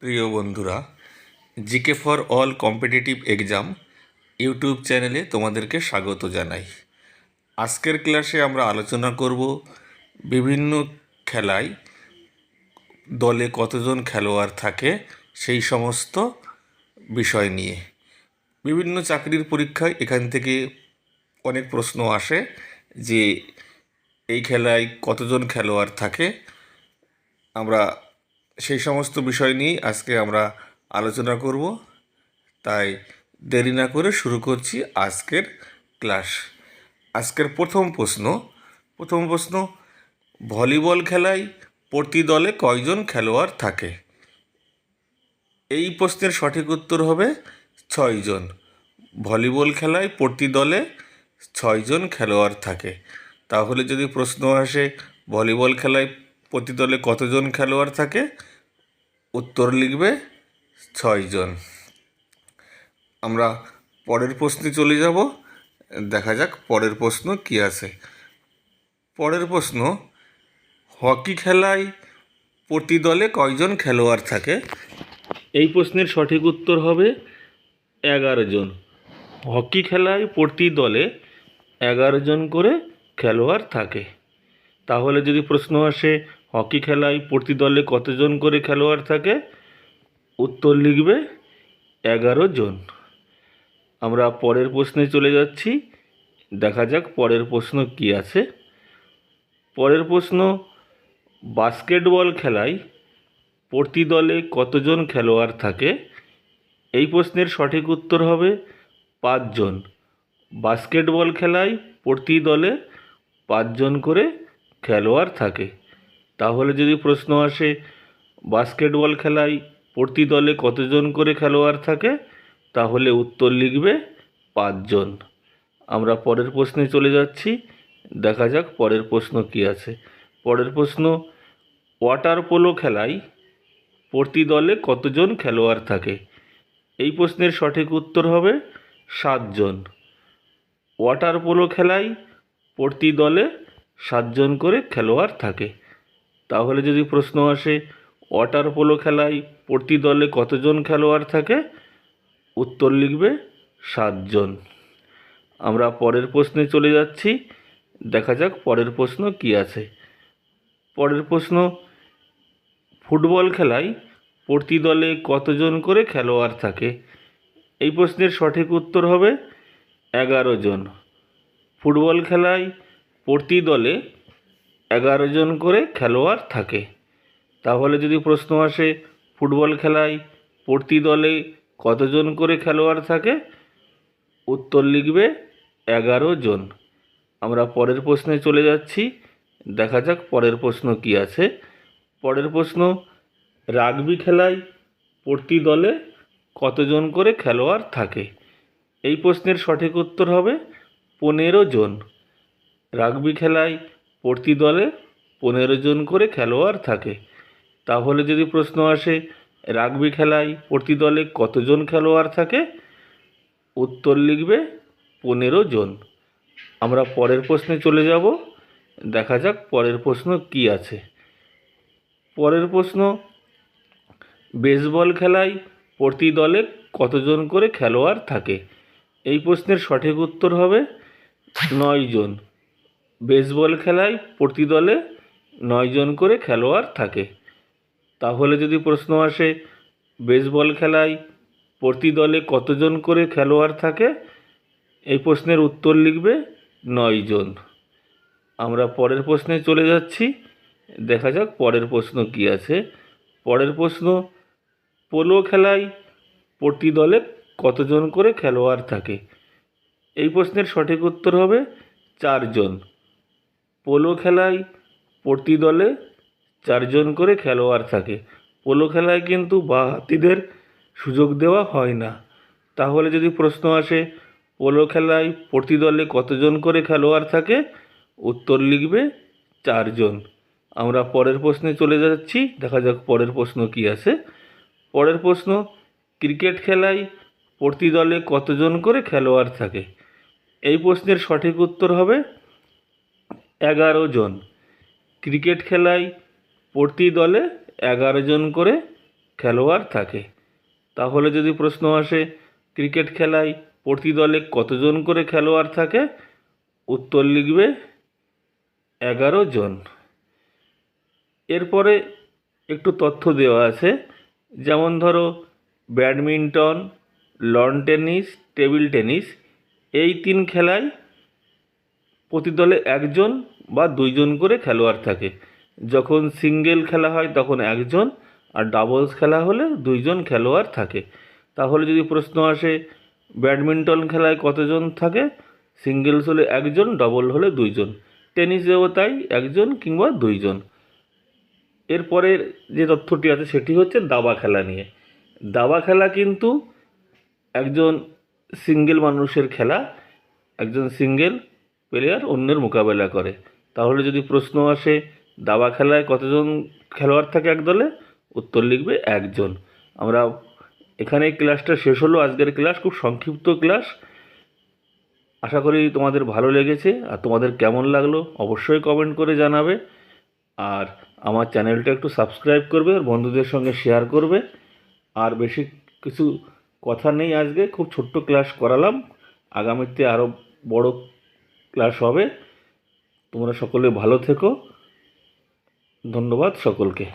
প্রিয় বন্ধুরা, GK for all competitive exam YouTube চ্যানেলে তোমাদেরকে স্বাগত জানাই। আজকের ক্লাসে আমরা আলোচনা করব বিভিন্ন খেলায় দলে কতজন খেলোয়াড় থাকে সেই সমস্ত বিষয় নিয়ে। বিভিন্ন চাকরির পরীক্ষায় এখান থেকে অনেক প্রশ্ন আসে যে এই খেলায় কতজন খেলোয়াড় থাকে। আমরা সেই সমস্ত বিষয় নিয়েই আজকে আমরা আলোচনা করব। তাই দেরি না করে শুরু করছি আজকের ক্লাস। আজকের প্রথম প্রশ্ন, ভলিবল খেলায় প্রতি দলে কয়জন খেলোয়াড় থাকে? এই প্রশ্নের সঠিক উত্তর হবে 6 জন। ভলিবল খেলায় প্রতি দলে 6 জন খেলোয়াড় থাকে। তাহলে যদি প্রশ্ন আসে ভলিবল খেলায় প্রতি দলে কতজন খেলোয়াড় থাকে, উত্তর লিখবে 6 জন। আমরা পরের প্রশ্নে চলে যাব। দেখা যাক পরের প্রশ্ন কি আছে। পরের প্রশ্ন, হকি খেলায় প্রতি দলে কয়জন খেলোয়াড় থাকে? এই প্রশ্নের সঠিক উত্তর হবে 11 জন। হকি খেলায় প্রতি দলে 11 জন করে খেলোয়াড় থাকে। তাহলে যদি প্রশ্ন আসে হকি খেলায় প্রতি দলে কতজন করে খেলোয়াড় থাকে, উত্তর লিখবে 11 জন। আমরা পরের প্রশ্নে চলে যাচ্ছি। দেখা যাক পরের প্রশ্ন কি আছে। পরের প্রশ্ন, বাস্কেটবল খেলায় প্রতি দলে কতজন খেলোয়াড় থাকে? এই প্রশ্নের সঠিক উত্তর হবে 5 জন। বাস্কেটবল খেলায় প্রতি দলে 5 জন করে খেলোয়াড় থাকে। তাহলে যদি প্রশ্ন আসে বাস্কেটবল খেলায় প্রতি দলে কতজন করে খেলোয়াড় থাকে, তাহলে উত্তর লিখবে 5 জন। আমরা পরের প্রশ্নে চলে যাচ্ছি। দেখা যাক পরের প্রশ্ন কি আছে। পরের প্রশ্ন, ওয়াটার পোলো খেলায় প্রতি দলে কতজন খেলোয়াড় থাকে? এই প্রশ্নের সঠিক উত্তর হবে 7 জন। ওয়াটার পোলো খেলায় প্রতি দলে 7 জন করে খেলোয়াড় থাকে। তাহলে যদি প্রশ্ন আসে ওয়াটার পোলো খেলায় প্রতি দলে কতজন খেলোয়াড় থাকে, উত্তর লিখবে 7 জন। আমরা পরের প্রশ্নে চলে যাচ্ছি। দেখা যাক পরের প্রশ্ন কি আছে। পরের প্রশ্ন, ফুটবল খেলায় প্রতি দলে কতজন করে খেলোয়াড় থাকে? এই প্রশ্নের সঠিক উত্তর হবে 11 জন। ফুটবল খেলায় প্রতি দলে 11 জন করে খেলোয়াড় থাকে। তাহলে যদি প্রশ্ন আসে ফুটবল খেলায় প্রতি দলে কতজন করে খেলোয়াড় থাকে, উত্তর লিখবে 11 জন। আমরা পরের প্রশ্নে চলে যাচ্ছি। দেখা যাক পরের প্রশ্ন কি আছে। পরের প্রশ্ন, রাগবি খেলায় প্রতি দলে কতজন করে খেলোয়াড় থাকে? এই প্রশ্নের সঠিক উত্তর হবে 15 জন। রাগবি খেলায় প্রতি দলে 15 জন করে খেলোয়াড় থাকে। তাহলে যদি প্রশ্ন আসে রাগবি খেলায় প্রতি দলে কতজন খেলোয়াড় থাকে, উত্তর লিখবে 15 জন। আমরা পরের প্রশ্নে চলে যাব। দেখা যাক পরের প্রশ্ন কি আছে। পরের প্রশ্ন, বেসবল খেলায় প্রতি দলে কতজন করে খেলোয়াড় থাকে? এই প্রশ্নের সঠিক উত্তর হবে 9 জন। বেসবল খেলায় প্রতি দলে 9 জন করে খেলোয়াড় থাকে। তাহলে যদি প্রশ্ন আসে বেসবল খেলায় প্রতি দলে কতজন করে খেলোয়াড় থাকে, এই প্রশ্নের উত্তর লিখবে 9 জন। আমরা পরের প্রশ্নে চলে যাচ্ছি। দেখা যাক পরের প্রশ্ন কি আছে। পরের প্রশ্ন, পোলো খেলায় প্রতি দলে কতজন করে খেলোয়াড় থাকে? এই প্রশ্নের সঠিক উত্তর হবে 4 জন। পোলো খেলায় প্রতি দলে 4 জন করে খেলোয়াড় থাকে। পোলো খেলায় কিন্তু বাঁ-হাতিদের সুযোগ দেওয়া হয় না। তাহলে যদি প্রশ্ন আসে পোলো খেলায় প্রতি দলে কতজন করে খেলোয়াড় থাকে, উত্তর লিখবে 4 জন। আমরা পরের প্রশ্নে চলে যাচ্ছি। দেখা যাক পরের প্রশ্ন কি আছে। পরের প্রশ্ন, ক্রিকেট খেলায় প্রতি দলে কতজন করে খেলোয়াড় থাকে? এই প্রশ্নের সঠিক উত্তর হবে 11 জন। ক্রিকেট খেলায় প্রতি দলে 11 জন করে খেলোয়াড় থাকে। তাহলে যদি প্রশ্ন আসে ক্রিকেট খেলায় প্রতি দলে কতজন করে খেলোয়াড় থাকে, উত্তর লিখবে 11 জন। এরপরে একটু তথ্য দেওয়া আছে, যেমন ধরো badminton, loan tennis, table tennis, এই 3 খেলায় প্রতি দলে 1জন বা 2জন করে খেলোয়াড় থাকে। যখন সিঙ্গেল খেলা হয় তখন 1জন, আর ডাবলস খেলা হলে 2জন খেলোয়াড় থাকে। তাহলে যদি প্রশ্ন আসে ব্যাডমিন্টন খেলায় কতজন থাকে, সিঙ্গেলস হলে 1জন, ডবল হলে 2জন, টেনিসেও তাই 1জন কিংবা 2জন। এরপরের যে তথ্যটি আছে সেটি হচ্ছে দাবা খেলা নিয়ে। দাবা খেলা কিন্তু একজন সিঙ্গেল মানুষের খেলা, একজন সিঙ্গেল প্লেয়ার অন্যের মোকাবেলা করে। তাহলে যদি প্রশ্ন আসে দাবা খেলায় কতজন খেলোয়াড় থাকে এক দলে, উত্তর লিখবে 1জন। আমরা এখানে ক্লাসটা শেষ হলো। আজকের ক্লাস খুব সংক্ষিপ্ত ক্লাস। আশা করি তোমাদের ভালো লেগেছে। আর তোমাদের কেমন লাগলো অবশ্যই কমেন্ট করে জানাবে। আর আমার চ্যানেলটা একটু সাবস্ক্রাইব করবে, আর বন্ধুদের সঙ্গে শেয়ার করবে। আর বেশি কিছু কথা নেই, আজকে খুব ছোট্ট ক্লাস করালাম। আগামীতে আরও বড় ক্লাস হবে। তোমরা সকলে ভালো থেকো। ধন্যবাদ সকলকে।